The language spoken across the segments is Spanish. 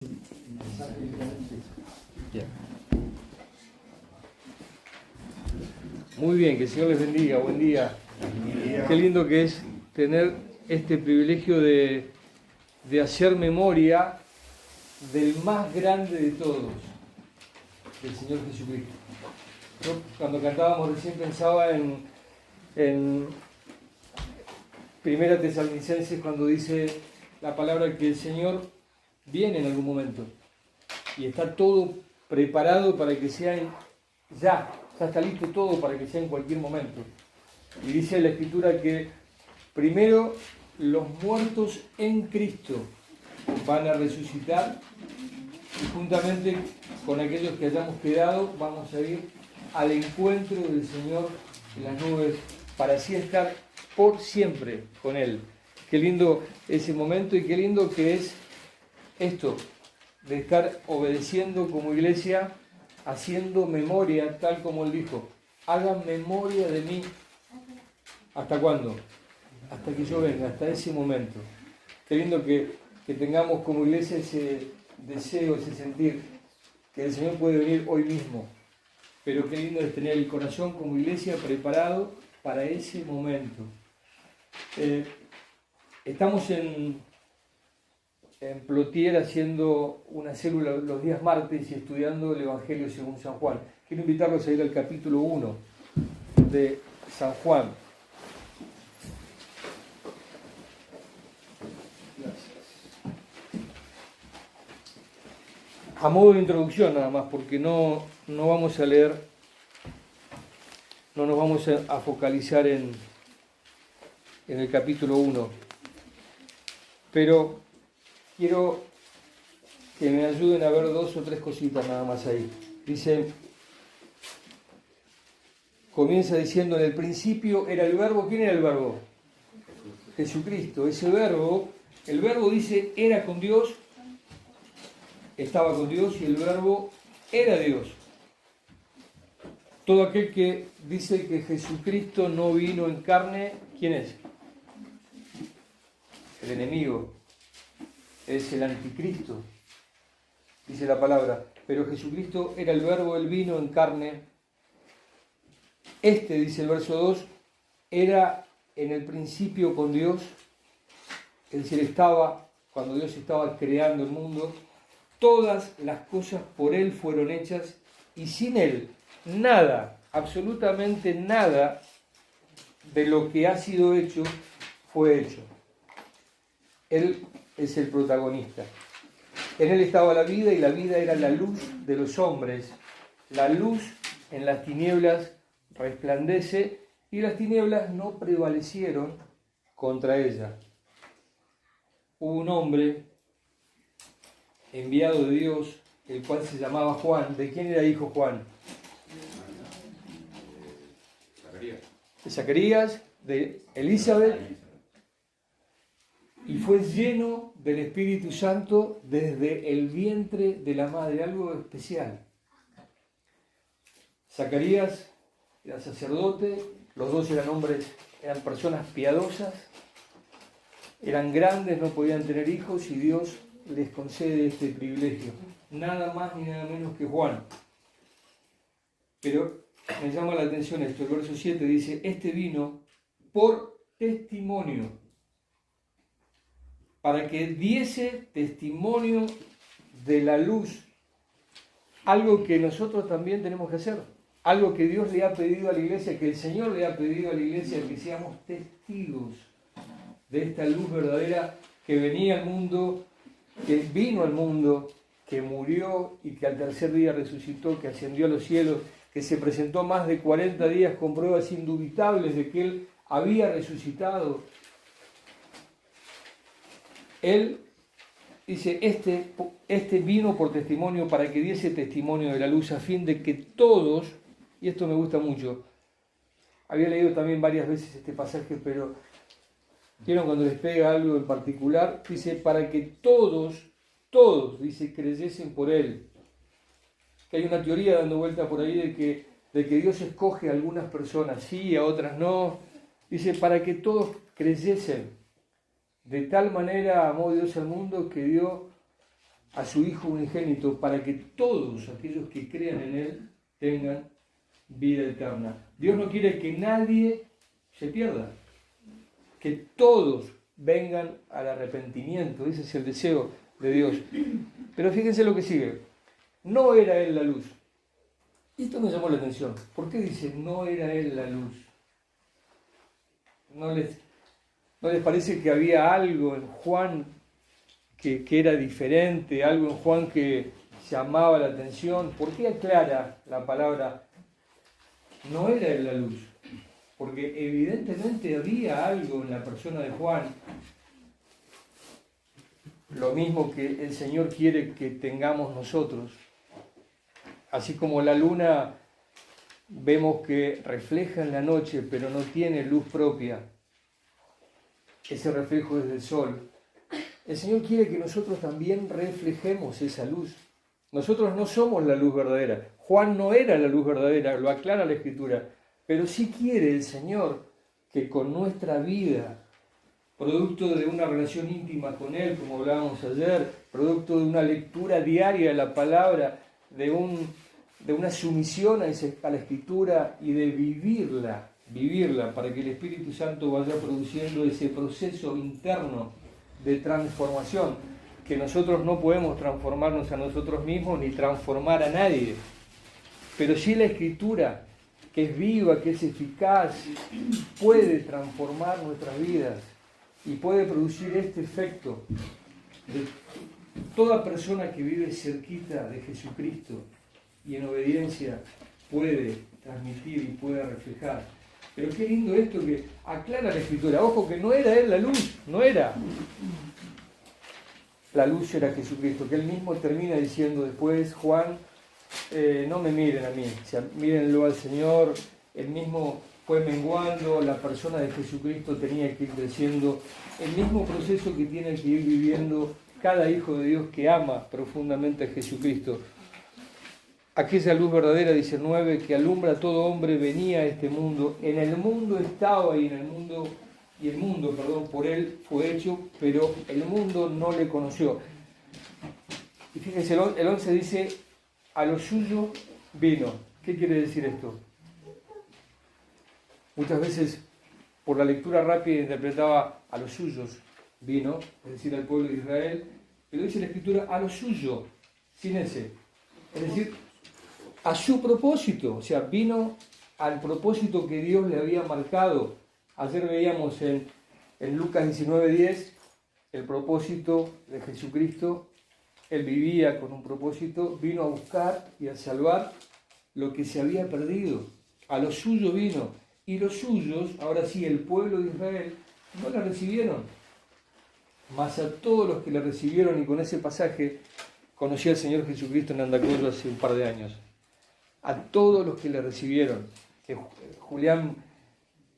Bien. Muy bien, que el Señor les bendiga, buen día. Qué lindo que es tener este privilegio de hacer memoria del más grande de todos, del Señor Jesucristo. Yo cuando cantábamos recién pensaba en Primera Tesalonicenses cuando dice la palabra que el Señor viene en algún momento y está todo preparado para que sea ya está listo todo para que sea en cualquier momento. Y dice la Escritura que primero los muertos en Cristo van a resucitar y juntamente con aquellos que hayamos quedado vamos a ir al encuentro del Señor en las nubes para así estar por siempre con Él. Qué lindo ese momento y qué lindo que es esto de estar obedeciendo como iglesia, haciendo memoria, tal como Él dijo. Hagan memoria de mí. ¿Hasta cuándo? Hasta que yo venga, hasta ese momento. Qué lindo que tengamos como iglesia ese deseo, ese sentir, que el Señor puede venir hoy mismo. Pero qué lindo es tener el corazón como iglesia preparado para ese momento. Estamos en Plotier haciendo una célula los días martes y estudiando el Evangelio según San Juan. Quiero invitarlos a ir al capítulo 1 de San Juan. A modo de introducción nada más, porque no vamos a leer, no nos vamos a focalizar en el capítulo 1. Pero quiero que me ayuden a ver 2 o 3 cositas nada más ahí. Dice, comienza diciendo, en el principio era el verbo. ¿Quién era el verbo? Jesucristo. Ese verbo, el verbo dice, era con Dios, estaba con Dios y el verbo era Dios. Todo aquel que dice que Jesucristo no vino en carne, ¿quién es? El enemigo. Es el anticristo, dice la palabra. Pero Jesucristo era el verbo, Él vino en carne. Dice el verso 2, era en el principio con Dios. Es decir, estaba, cuando Dios estaba creando el mundo, todas las cosas por Él fueron hechas y sin Él nada, absolutamente nada de lo que ha sido hecho fue hecho. Él es el protagonista. En Él estaba la vida y la vida era la luz de los hombres. La luz en las tinieblas resplandece y las tinieblas no prevalecieron contra ella. Hubo un hombre enviado de Dios, el cual se llamaba Juan. ¿De quién era hijo Juan? De Zacarías, de Elizabeth. Y fue lleno del Espíritu Santo desde el vientre de la madre, algo especial. Zacarías era sacerdote, los dos eran hombres, eran personas piadosas, eran grandes, no podían tener hijos y Dios les concede este privilegio. Nada más ni nada menos que Juan. Pero me llama la atención esto, el verso 7 dice, este vino por testimonio, para que diese testimonio de la luz, algo que nosotros también tenemos que hacer, algo que Dios le ha pedido a la iglesia, que el Señor le ha pedido a la iglesia, que seamos testigos de esta luz verdadera que venía al mundo, que vino al mundo, que murió y que al tercer día resucitó, que ascendió a los cielos, que se presentó más de 40 días con pruebas indubitables de que Él había resucitado. Él dice, este vino por testimonio para que diese testimonio de la luz a fin de que todos, y esto me gusta mucho, había leído también varias veces este pasaje, pero vieron cuando les pega algo en particular, dice, para que todos, dice, creyesen por Él. Que hay una teoría dando vuelta por ahí de que Dios escoge a algunas personas sí, a otras no. Dice, para que todos creyesen. De tal manera amó Dios al mundo que dio a su Hijo unigénito para que todos aquellos que crean en Él tengan vida eterna. Dios no quiere que nadie se pierda, que todos vengan al arrepentimiento. Ese es el deseo de Dios. Pero fíjense lo que sigue. No era Él la luz. Y esto me llamó la atención. ¿Por qué dice no era Él la luz? ¿No les parece que había algo en Juan que era diferente, algo en Juan que llamaba la atención? ¿Por qué aclara la palabra no era Él la luz? Porque evidentemente había algo en la persona de Juan, lo mismo que el Señor quiere que tengamos nosotros. Así como la luna vemos que refleja en la noche, pero no tiene luz propia, ese reflejo es del sol. El Señor quiere que nosotros también reflejemos esa luz. Nosotros no somos la luz verdadera. Juan no era la luz verdadera, lo aclara la Escritura. Pero sí quiere el Señor que con nuestra vida, producto de una relación íntima con Él, como hablábamos ayer, producto de una lectura diaria de la palabra, de una sumisión a la Escritura y de vivirla para que el Espíritu Santo vaya produciendo ese proceso interno de transformación, que nosotros no podemos transformarnos a nosotros mismos ni transformar a nadie, pero sí la Escritura, que es viva, que es eficaz, puede transformar nuestras vidas y puede producir este efecto de toda persona que vive cerquita de Jesucristo y en obediencia puede transmitir y puede reflejar. Pero qué lindo esto que aclara la Escritura. Ojo que no era Él la luz, no era. La luz era Jesucristo, que Él mismo termina diciendo después, Juan, no me miren a mí, o sea, mírenlo al Señor. Él mismo fue menguando, la persona de Jesucristo tenía que ir creciendo, el mismo proceso que tiene que ir viviendo cada hijo de Dios que ama profundamente a Jesucristo. Aquella luz verdadera, dice 9, que alumbra a todo hombre, venía a este mundo. En el mundo estaba y el mundo por Él fue hecho, pero el mundo no le conoció. Y fíjense, el 11 dice, a lo suyo vino. ¿Qué quiere decir esto? Muchas veces, por la lectura rápida, interpretaba a los suyos vino, es decir, al pueblo de Israel, pero dice la Escritura a lo suyo, sin ese. Es decir, a su propósito, o sea, vino al propósito que Dios le había marcado. Ayer veíamos en Lucas 19:10 el propósito de Jesucristo. Él vivía con un propósito, vino a buscar y a salvar lo que se había perdido. A lo suyo vino. Y los suyos, ahora sí, el pueblo de Israel, no la recibieron. Mas a todos los que la recibieron, y con ese pasaje conocí al Señor Jesucristo en Andacollo hace un par de años. A todos los que le recibieron. Que Julián,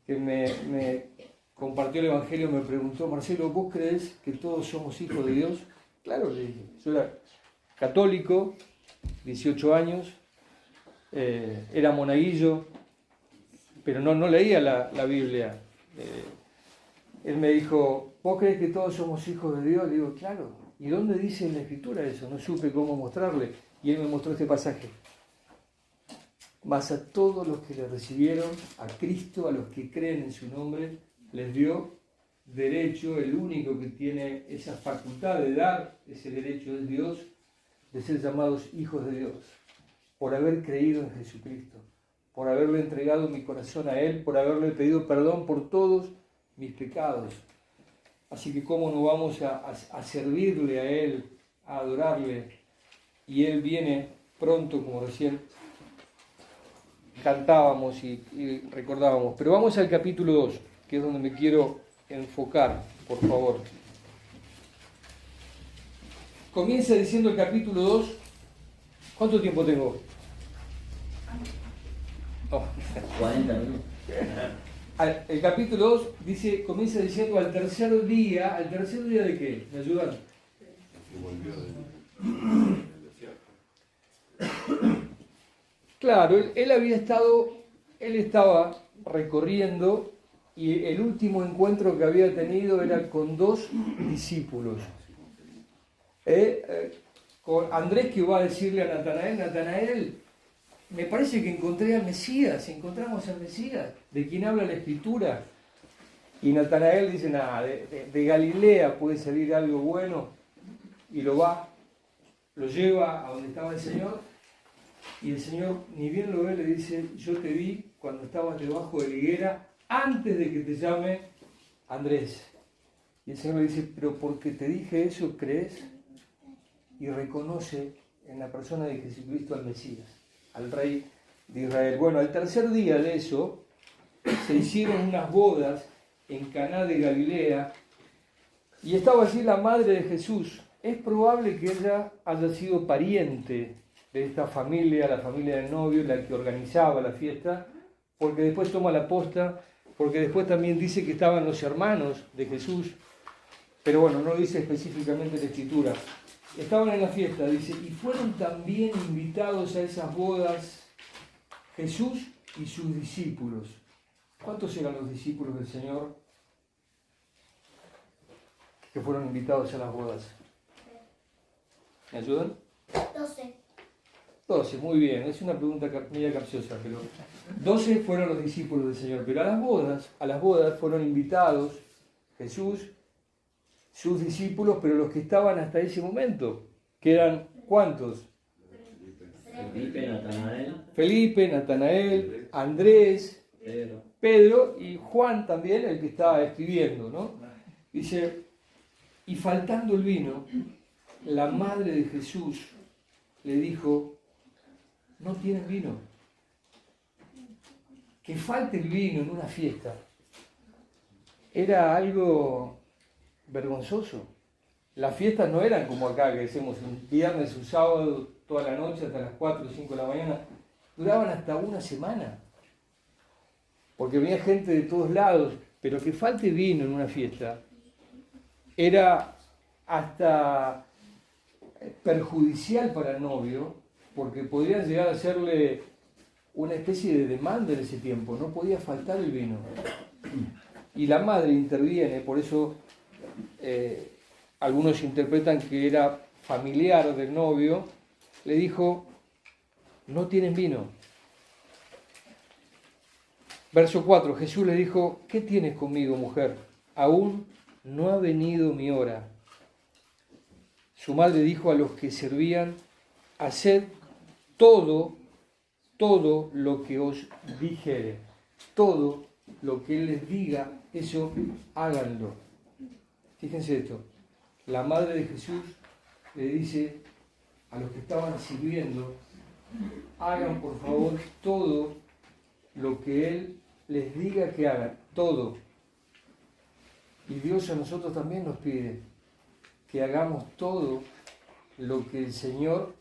que me compartió el Evangelio, me preguntó, Marcelo, ¿vos creés que todos somos hijos de Dios? Claro, le dije. Yo era católico, 18 años, era monaguillo, pero no leía la Biblia. Él me dijo, ¿vos creés que todos somos hijos de Dios? Le digo, claro. ¿Y dónde dice en la Escritura eso? No supe cómo mostrarle. Y él me mostró este pasaje. Mas a todos los que le recibieron, a Cristo, a los que creen en su nombre, les dio derecho, el único que tiene esa facultad de dar ese derecho es Dios, de ser llamados hijos de Dios, por haber creído en Jesucristo, por haberle entregado mi corazón a Él, por haberle pedido perdón por todos mis pecados. Así que cómo no vamos a servirle a Él, a adorarle, y Él viene pronto, como recién cantábamos y recordábamos. Pero vamos al capítulo 2, que es donde me quiero enfocar, por favor. Comienza diciendo el capítulo 2, ¿cuánto tiempo tengo? Oh. 40 minutos. El capítulo 2 dice, comienza diciendo ¿al tercer día de qué? ¿Me ayudan? Claro, él estaba recorriendo y el último encuentro que había tenido era con 2 discípulos. con Andrés, que va a decirle a Natanael: Natanael, me parece que encontré al Mesías, encontramos al Mesías, de quien habla la Escritura. Y Natanael dice: nada, de Galilea puede salir algo bueno, y lo lleva a donde estaba el Señor, y el Señor, ni bien lo ve, le dice: yo te vi cuando estabas debajo de la higuera, antes de que te llame Andrés. Y el Señor le dice: pero porque te dije eso, ¿crees? Y reconoce en la persona de Jesucristo al Mesías, al Rey de Israel. Bueno, al tercer día de eso, se hicieron unas bodas en Caná de Galilea, y estaba allí la madre de Jesús. Es probable que ella haya sido pariente de esta familia, la familia del novio, la que organizaba la fiesta, porque después toma la posta, porque después también dice que estaban los hermanos de Jesús, pero bueno, no dice específicamente la Escritura. Estaban en la fiesta, dice, y fueron también invitados a esas bodas Jesús y sus discípulos. ¿Cuántos eran los discípulos del Señor que fueron invitados a las bodas? ¿Me ayudan? 12. 12, muy bien. Es una pregunta media capciosa, pero 12 fueron los discípulos del Señor. Pero a las bodas fueron invitados Jesús, sus discípulos, pero los que estaban hasta ese momento, que eran ¿cuántos? Felipe, Natanael, Andrés, Pedro y Juan también, el que estaba escribiendo, ¿no? Dice: y faltando el vino, la madre de Jesús le dijo: no tienen vino. Que falte el vino en una fiesta era algo vergonzoso. Las fiestas no eran como acá, que hacemos un viernes, un sábado, toda la noche hasta las 4 o 5 de la mañana. Duraban hasta una semana, porque venía gente de todos lados. Pero que falte vino en una fiesta era hasta perjudicial para el novio, porque podrían llegar a hacerle una especie de demanda en ese tiempo. No podía faltar el vino. Y la madre interviene, por eso algunos interpretan que era familiar del novio. Le dijo: no tienen vino. Verso 4, Jesús le dijo: ¿qué tienes conmigo, mujer? Aún no ha venido mi hora. Su madre dijo a los que servían: haced todo lo que os dijere. Todo lo que Él les diga, eso háganlo. Fíjense esto. La madre de Jesús le dice a los que estaban sirviendo: hagan por favor todo lo que Él les diga que hagan. Todo. Y Dios a nosotros también nos pide que hagamos todo lo que el Señor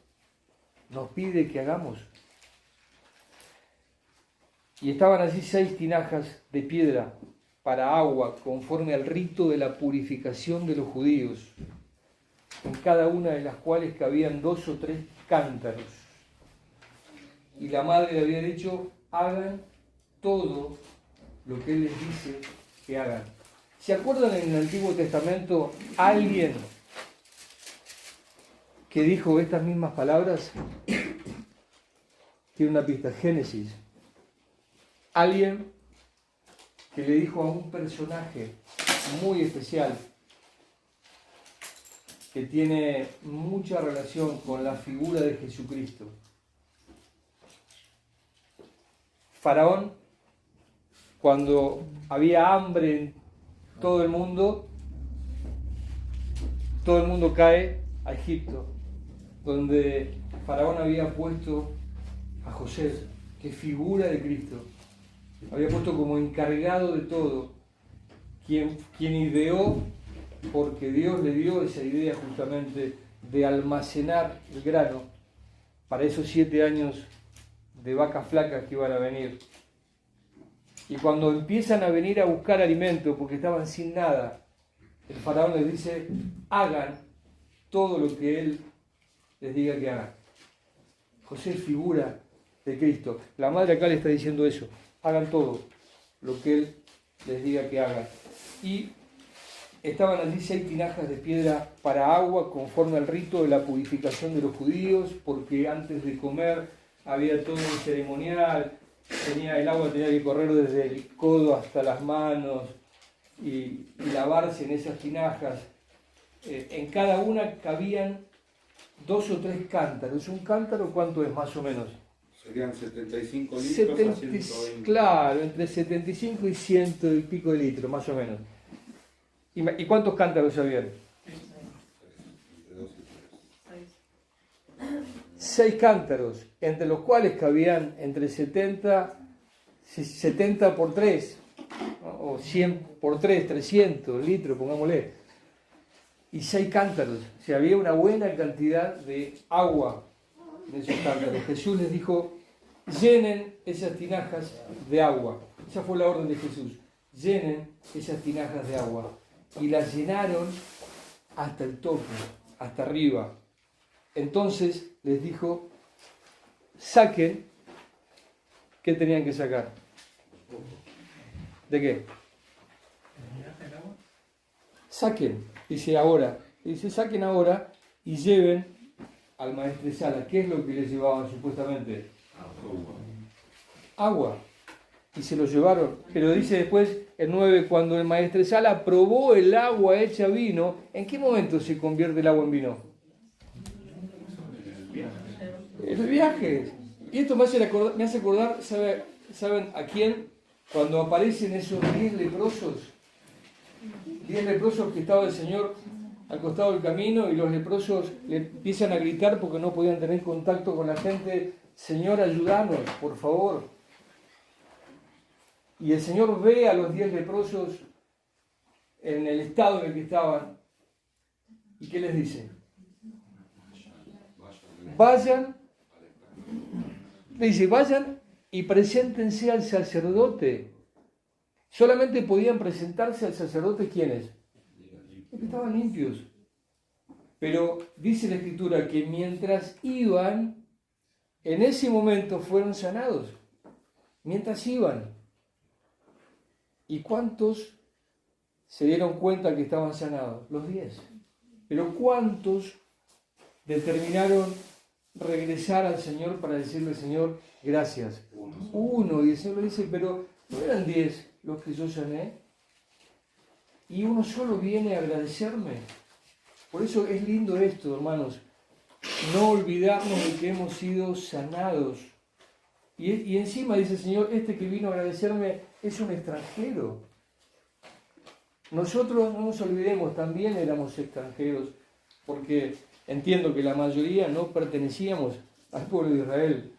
nos pide que hagamos. Y estaban allí 6 tinajas de piedra para agua, conforme al rito de la purificación de los judíos, en cada una de las cuales cabían 2 o 3 cántaros. Y la madre le había dicho: hagan todo lo que Él les dice que hagan. ¿Se acuerdan en el Antiguo Testamento alguien que dijo estas mismas palabras? Tiene una pista: Génesis. Alguien que le dijo a un personaje muy especial, que tiene mucha relación con la figura de Jesucristo. Faraón, cuando había hambre en todo el mundo cae a Egipto, donde Faraón había puesto a José, que es figura de Cristo. Había puesto como encargado de todo, quien ideó, porque Dios le dio esa idea justamente de almacenar el grano para esos 7 años de vacas flacas que iban a venir. Y cuando empiezan a venir a buscar alimento porque estaban sin nada, el faraón les dice: hagan todo lo que Él les diga que hagan. José es figura de Cristo. La madre acá le está diciendo eso: hagan todo lo que Él les diga que hagan. Y estaban allí 6 tinajas de piedra para agua, conforme al rito de la purificación de los judíos, porque antes de comer había todo un ceremonial, el agua tenía que correr desde el codo hasta las manos y lavarse en esas tinajas. En cada una cabían 2 o 3 cántaros. ¿Un cántaro cuánto es más o menos? Serían 75 litros a 120. Claro, entre 75 y 100 y pico de litros, más o menos. ¿Y cuántos cántaros habían? 6 cántaros, entre los cuales cabían entre 70 por 3, ¿no? O 100 por 3, 300 litros, pongámosle. Y 6 cántaros, o sea, había una buena cantidad de agua en esos cántaros. Jesús les dijo, llenen esas tinajas de agua. Esa fue la orden de Jesús, llenen esas tinajas de agua. Y las llenaron hasta el tope, hasta arriba. Entonces les dijo, saquen, ¿qué tenían que sacar? ¿De qué? Saquen, dice ahora, saquen ahora y lleven al maestresala. ¿Qué es lo que les llevaban supuestamente? Agua. Y se lo llevaron, pero dice después el 9, cuando el maestresala probó el agua hecha vino, ¿en qué momento se convierte el agua en vino? En los viajes. Y esto me hace acordar, ¿saben a quién? Cuando aparecen esos 10 leprosos, 10 leprosos que estaba el Señor al costado del camino y los leprosos le empiezan a gritar porque no podían tener contacto con la gente, Señor, ayúdanos, por favor. Y el Señor ve a los 10 leprosos en el estado en el que estaban. ¿Y qué les dice? Vayan, le dice, vayan y preséntense al sacerdote. Solamente podían presentarse al sacerdote, ¿quiénes? Los que estaban limpios. Pero dice la Escritura que mientras iban, en ese momento fueron sanados. Mientras iban. ¿Y cuántos se dieron cuenta que estaban sanados? Los 10. Pero ¿cuántos determinaron regresar al Señor para decirle, Señor, gracias? Uno. Y el Señor le dice, pero ¿no eran 10 los que yo sané? Y uno solo viene a agradecerme. Por eso es lindo esto, hermanos. No olvidarnos de que hemos sido sanados. Y encima dice el Señor, este que vino a agradecerme es un extranjero. Nosotros, no nos olvidemos, también éramos extranjeros, porque entiendo que la mayoría no pertenecíamos al pueblo de Israel.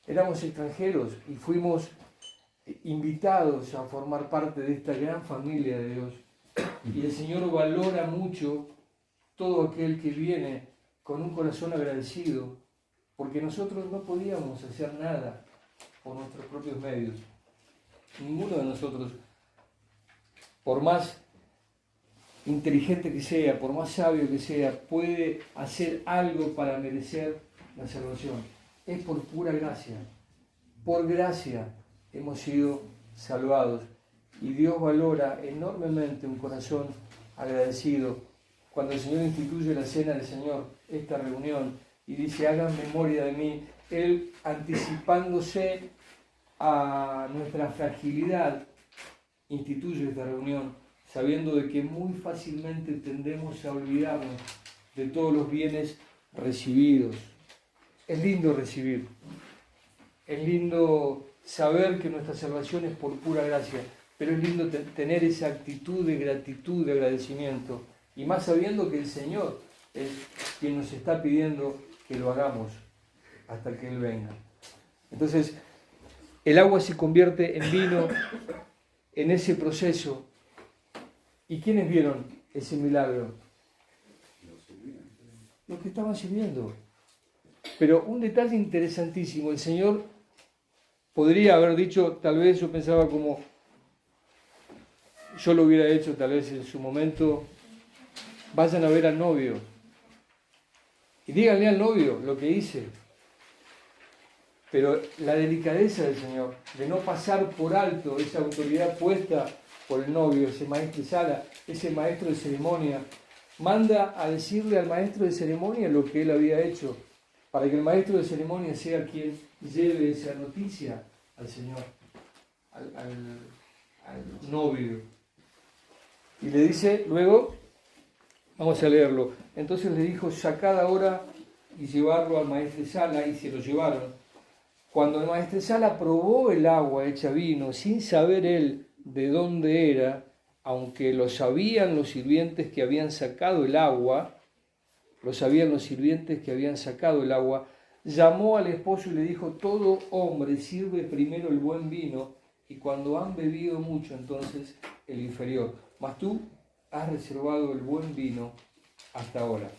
Éramos extranjeros y fuimos invitados a formar parte de esta gran familia de Dios. Y el Señor valora mucho todo aquel que viene con un corazón agradecido, porque nosotros no podíamos hacer nada por nuestros propios medios. Ninguno de nosotros, por más inteligente que sea, por más sabio que sea, puede hacer algo para merecer la salvación. Es por pura gracia. Por gracia hemos sido salvados. Y Dios valora enormemente un corazón agradecido. Cuando el Señor instituye la cena del Señor, esta reunión, y dice, hagan memoria de mí, Él anticipándose a nuestra fragilidad, instituye esta reunión, sabiendo de que muy fácilmente tendemos a olvidarnos de todos los bienes recibidos. Es lindo recibir, es lindo saber que nuestra salvación es por pura gracia, pero es lindo tener esa actitud de gratitud, de agradecimiento, y más sabiendo que el Señor es quien nos está pidiendo que lo hagamos hasta que Él venga. Entonces, el agua se convierte en vino en ese proceso. ¿Y quiénes vieron ese milagro? Los que estaban sirviendo. Pero un detalle interesantísimo, el Señor podría haber dicho, tal vez yo pensaba como yo lo hubiera hecho tal vez en su momento, vayan a ver al novio y díganle al novio lo que hice. Pero la delicadeza del Señor, de no pasar por alto esa autoridad puesta por el novio, ese maestro Sala, ese maestro de ceremonia, manda a decirle al maestro de ceremonia lo que él había hecho, para que el maestro de ceremonia sea quien lleve esa noticia al Señor, al novio. Y le dice luego, vamos a leerlo, entonces le dijo, sacad ahora y llevarlo al maestresala, y se lo llevaron. Cuando el maestresala probó el agua hecha vino, sin saber él de dónde era, aunque lo sabían los sirvientes que habían sacado el agua, llamó al esposo y le dijo, todo hombre sirve primero el buen vino, y cuando han bebido mucho, entonces el inferior. Mas tú has reservado el buen vino hasta ahora.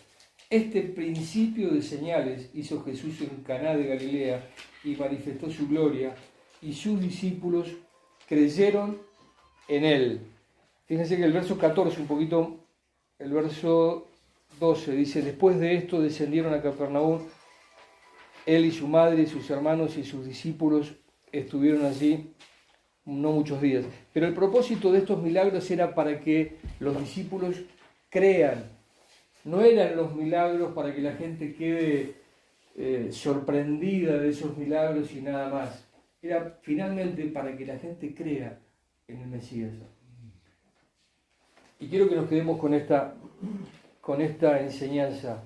Este principio de señales hizo Jesús en Caná de Galilea y manifestó su gloria, y sus discípulos creyeron en él. Fíjense que el verso 14, un poquito, el verso 12, dice, después de esto descendieron a Capernaum, él y su madre, y sus hermanos y sus discípulos estuvieron allí no muchos días. Pero el propósito de estos milagros era para que los discípulos crean. No eran los milagros para que la gente quede sorprendida de esos milagros y nada más. Era finalmente para que la gente crea en el Mesías. Y quiero que nos quedemos con esta enseñanza.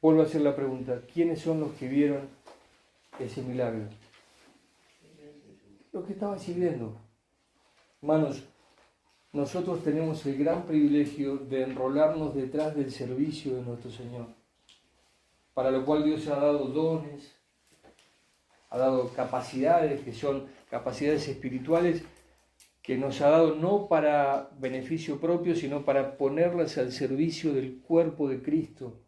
Vuelvo a hacer la pregunta, ¿quiénes son los que vieron ese milagro? Los que estaban sirviendo. Hermanos, nosotros tenemos el gran privilegio de enrolarnos detrás del servicio de nuestro Señor, para lo cual Dios ha dado dones, ha dado capacidades que son capacidades espirituales que nos ha dado no para beneficio propio, sino para ponerlas al servicio del cuerpo de Cristo.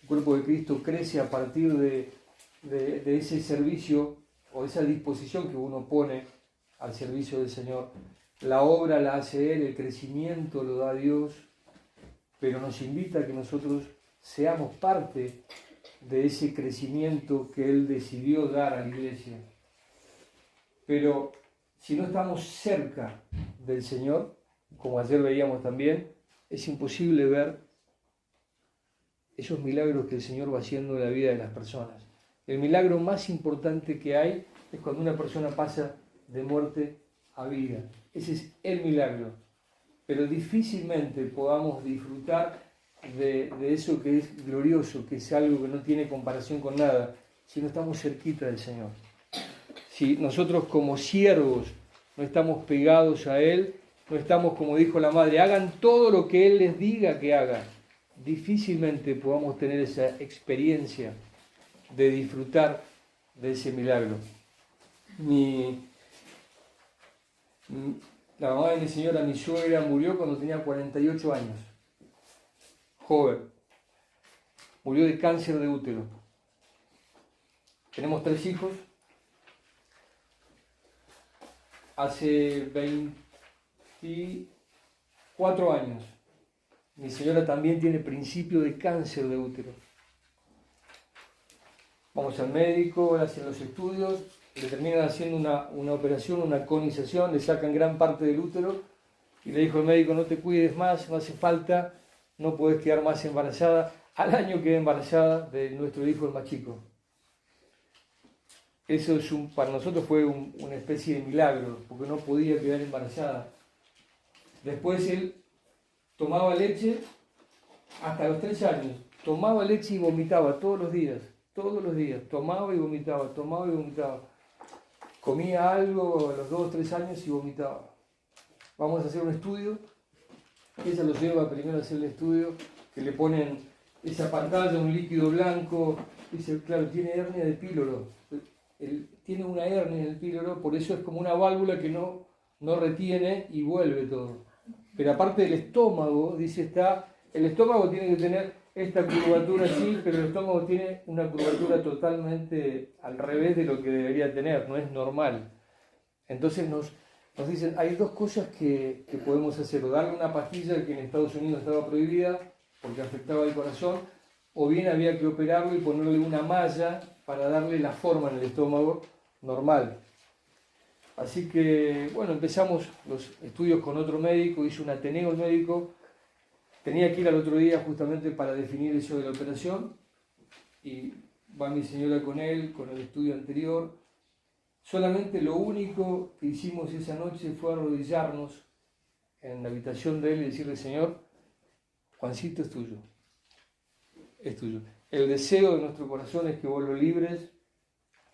El cuerpo de Cristo crece a partir de ese servicio o esa disposición que uno pone al servicio del Señor. La obra la hace Él, el crecimiento lo da Dios, pero nos invita a que nosotros seamos parte de ese crecimiento que Él decidió dar a la iglesia. Pero si no estamos cerca del Señor, como ayer veíamos también, es imposible ver esos milagros que el Señor va haciendo en la vida de las personas. El milagro más importante que hay es cuando una persona pasa de muerte a vida. Ese es el milagro. Pero difícilmente podamos disfrutar de eso que es glorioso, que es algo que no tiene comparación con nada, si no estamos cerquita del Señor. Si nosotros como siervos no estamos pegados a Él, no estamos, como dijo la madre, hagan todo lo que Él les diga que hagan, difícilmente podamos tener esa experiencia de disfrutar de ese milagro. La mamá de mi señora, mi suegra, murió cuando tenía 48 años, joven, murió de cáncer de útero. Tenemos 3 hijos. Hace 24 años, mi señora también tiene principio de cáncer de útero. Vamos al médico, hacen los estudios, le terminan haciendo una operación, una conización, le sacan gran parte del útero y le dijo el médico, no te cuides más, no hace falta, no podés quedar más embarazada. Al año quedé embarazada de nuestro hijo el más chico. Eso para nosotros fue una especie de milagro, porque no podía quedar embarazada. Después él tomaba leche hasta los 3 años, tomaba leche y vomitaba todos los días, tomaba y vomitaba. Comía algo a los 2 o 3 años y vomitaba. Vamos a hacer un estudio, ella lo lleva primero a hacer el estudio, que le ponen esa pantalla, un líquido blanco, dice, claro, tiene hernia de píloro. Tiene una hernia en el píloro, por eso es como una válvula que no retiene y vuelve todo. Pero aparte del estómago, dice, el estómago tiene que tener esta curvatura así, pero el estómago tiene una curvatura totalmente al revés de lo que debería tener, no es normal. Entonces nos dicen, hay 2 cosas que podemos hacer, o darle una pastilla que en Estados Unidos estaba prohibida porque afectaba el corazón, o bien había que operarlo y ponerle una malla para darle la forma en el estómago normal. Así que, bueno, empezamos los estudios con otro médico, hizo un Ateneo el médico, tenía que ir al otro día justamente para definir eso de la operación, y va mi señora con él, con el estudio anterior. Solamente lo único que hicimos esa noche fue arrodillarnos en la habitación de él y decirle: Señor, Juancito es tuyo, es tuyo. El deseo de nuestro corazón es que vos lo libres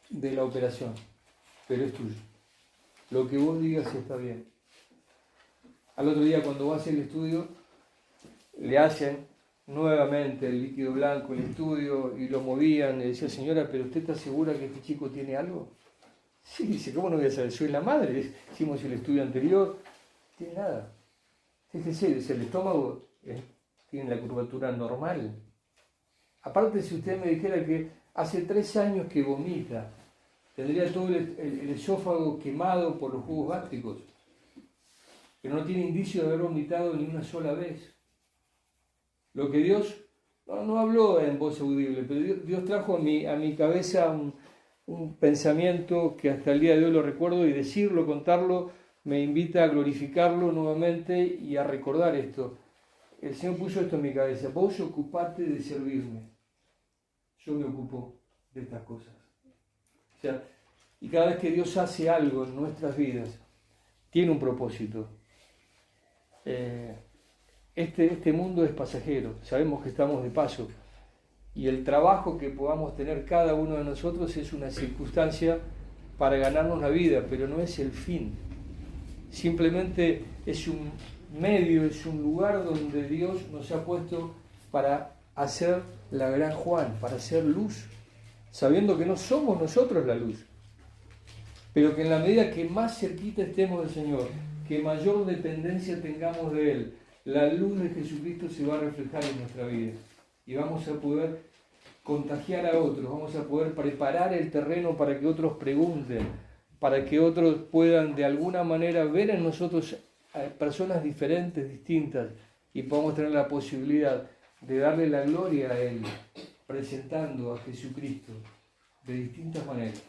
de la operación, pero es tuyo. Lo que vos digas está bien. Al otro día, cuando va a hacer el estudio, le hacen nuevamente el líquido blanco, el estudio, y lo movían. Le decía: señora, ¿pero usted está segura que este chico tiene algo? Sí, dice: ¿cómo no voy a saber? Soy la madre. Hicimos el estudio anterior. No tiene nada. Fíjese, dice, el estómago tiene la curvatura normal. Aparte, si usted me dijera que hace 3 años que vomita, tendría todo el esófago quemado por los jugos gástricos, pero no tiene indicio de haber vomitado ni una sola vez. Lo que Dios no habló en voz audible, pero Dios trajo a mi cabeza un pensamiento que hasta el día de hoy lo recuerdo, y decirlo, contarlo, me invita a glorificarlo nuevamente y a recordar esto. El Señor puso esto en mi cabeza: vos ocupate de servirme, yo me ocupo de estas cosas. O sea, y cada vez que Dios hace algo en nuestras vidas, tiene un propósito. Este mundo es pasajero, sabemos que estamos de paso, y el trabajo que podamos tener cada uno de nosotros es una circunstancia para ganarnos la vida, pero no es el fin. Simplemente es un medio, es un lugar donde Dios nos ha puesto para hacer la gran Juan, para hacer luz, sabiendo que no somos nosotros la luz, pero que en la medida que más cerquita estemos del Señor, que mayor dependencia tengamos de Él, la luz de Jesucristo se va a reflejar en nuestra vida y vamos a poder contagiar a otros, vamos a poder preparar el terreno para que otros pregunten, para que otros puedan de alguna manera ver en nosotros a personas diferentes, distintas, y podamos tener la posibilidad de darle la gloria a Él, presentando a Jesucristo de distintas maneras,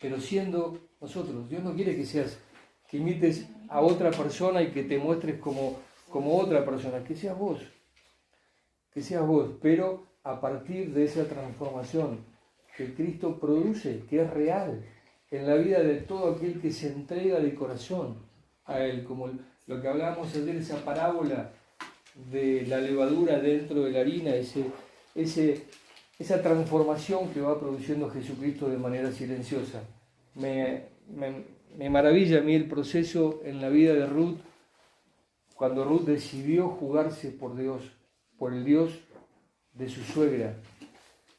pero siendo nosotros. Dios no quiere que imites a otra persona y que te muestres como otra persona, que seas vos, pero a partir de esa transformación que Cristo produce, que es real en la vida de todo aquel que se entrega de corazón a Él, como lo que hablábamos ayer, esa parábola de la levadura dentro de la harina, esa transformación que va produciendo Jesucristo de manera silenciosa. Me maravilla a mí el proceso en la vida de Ruth, cuando Ruth decidió jugarse por Dios, por el Dios de su suegra,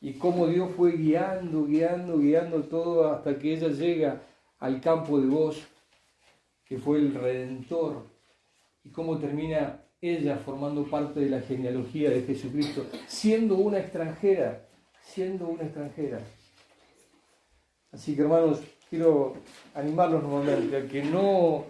y cómo Dios fue guiando todo hasta que ella llega al campo de Boz, que fue el Redentor, y cómo termina ella formando parte de la genealogía de Jesucristo, siendo una extranjera. Así que, hermanos, quiero animarlos nuevamente a que no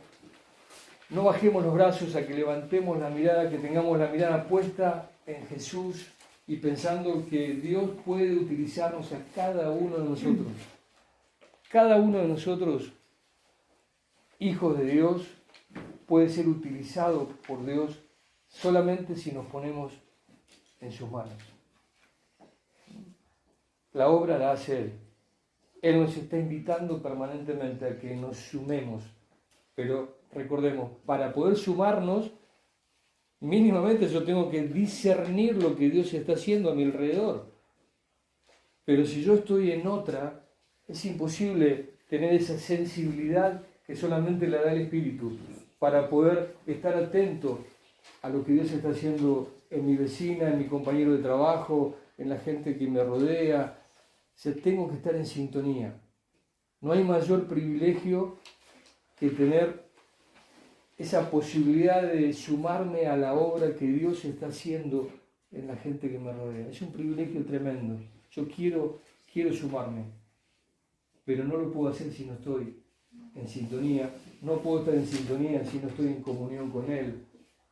bajemos los brazos, a que levantemos la mirada, que tengamos la mirada puesta en Jesús y pensando que Dios puede utilizarnos a cada uno de nosotros. Cada uno de nosotros, hijos de Dios, puede ser utilizado por Dios solamente si nos ponemos en sus manos. La obra la hace Él. Él nos está invitando permanentemente a que nos sumemos, pero recordemos, para poder sumarnos, mínimamente yo tengo que discernir lo que Dios está haciendo a mi alrededor. Pero si yo estoy en otra, es imposible tener esa sensibilidad que solamente la da el Espíritu para poder estar atento a lo que Dios está haciendo en mi vecina, en mi compañero de trabajo, en la gente que me rodea. O sea, tengo que estar en sintonía. No hay mayor privilegio que tener esa posibilidad de sumarme a la obra que Dios está haciendo en la gente que me rodea. Es un privilegio tremendo. Yo quiero sumarme, pero no lo puedo hacer si no estoy en sintonía. No puedo estar en sintonía si no estoy en comunión con Él.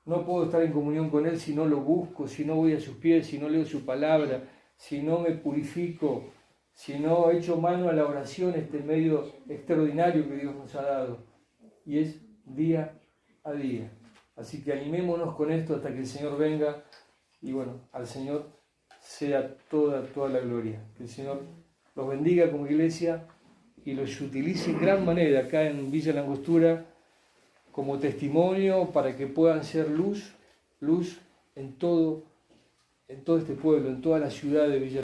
No puedo estar en comunión con Él si no lo busco, si no voy a sus pies, si no leo su palabra, si no me purifico sino hecho mano a la oración, este medio extraordinario que Dios nos ha dado, y es día a día. Así que animémonos con esto hasta que el Señor venga, y bueno, al Señor sea toda la gloria. Que el Señor los bendiga como iglesia y los utilice en gran manera acá en Villa La Angostura como testimonio para que puedan ser luz en todo este pueblo, en toda la ciudad de Villa